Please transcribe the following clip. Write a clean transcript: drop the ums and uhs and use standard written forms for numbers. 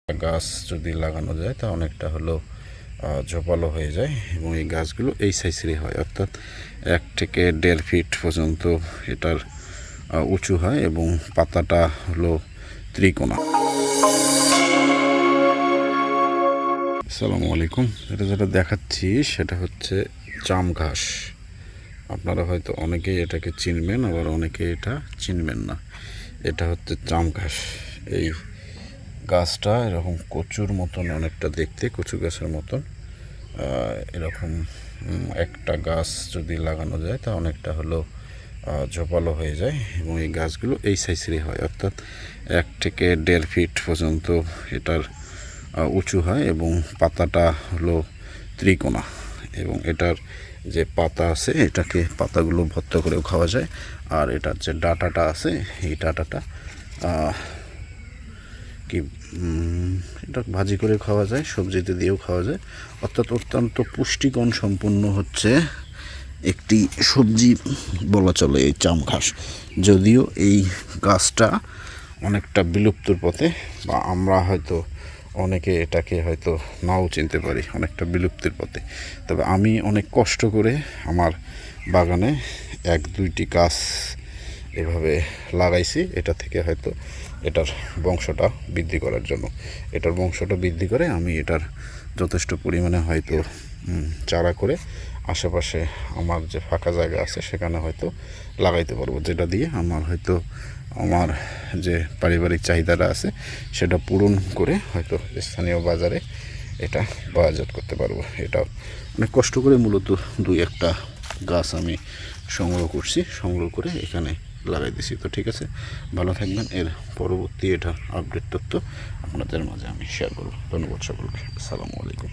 গাছ যদি লাগানো যায় তা অনেকটা হলো ঝোপালো হয়ে যায় এবং এই গাছগুলো এই সাইজেরই হয়, অর্থাৎ 1 থেকে 1.5 ফিট পর্যন্ত এটার উঁচু হয় এবং পাতাটা হলো ত্রিকোণা। আসসালামু আলাইকুম। যেটা দেখাচ্ছি সেটা হচ্ছে জাম ঘাস। আপনারা হয়তো অনেকেই এটাকে চিনবেন, আবার অনেকে এটা চিনবেন না। এটা হচ্ছে জাম ঘাস। এই গাছটা এরকম কচুর মতন অনেকটা দেখতে, কচু গাছের মতন। এরকম একটা গাছ যদি লাগানো যায় তা অনেকটা হলো ঝোপালো হয়ে যায় এবং এই গাছগুলো এই সাইজেরই হয়, অর্থাৎ 1 থেকে 1.5 ফিট পর্যন্ত এটার উঁচু হয় এবং পাতাটা হলো ত্রিকোণা এবং এটার যে পাতা আছে এটাকে পাতাগুলো ভর্তা করেও খাওয়া যায়, আর এটার যে ডাঁটাটা আছে এই ডাঁটাটা কি এটা ভাজি করে খাওয়া যায়, সবজিতে দিয়েও খাওয়া যায়, অর্থাৎ অত্যন্ত পুষ্টিগুণ সম্পন্ন হচ্ছে একটি সবজি বলা চলে এই জাম ঘাস। যদিও এই গাছটা অনেকটা বিলুপ্তর পথে, বা আমরা হয়তো অনেকে এটাকে হয়তো নাও চিনতে পারি, অনেকটা বিলুপ্তির পথে। তবে আমি অনেক কষ্ট করে আমার বাগানে 1-2টি গাছ এভাবে লাগাইছি, এটা থেকে হয়তো এটার বংশটা বৃদ্ধি করার জন্য। এটার বংশটা বৃদ্ধি করে আমি এটার যথেষ্ট পরিমাণে হয়তো চারা করে আশেপাশে আমার যে ফাঁকা জায়গা আছে সেখানে হয়তো লাগাইতে পারবো, যেটা দিয়ে আমার হয়তো আমার যে পারিবারিক চাহিদাটা আছে সেটা পূরণ করে হয়তো স্থানীয় বাজারে এটা বাজারজাত করতে পারবো। এটা অনেক কষ্ট করে মূলত 2-1টা গাছ আমি সংগ্রহ করে এখানে লাগাই দিছি। তো ঠিক আছে, ভালো থাকবেন। এর পরবর্তী এটা আপডেট তথ্য আপনাদের মাঝে আমি শেয়ার করব। ধন্যবাদ সকলকে। আসসালামু আলাইকুম।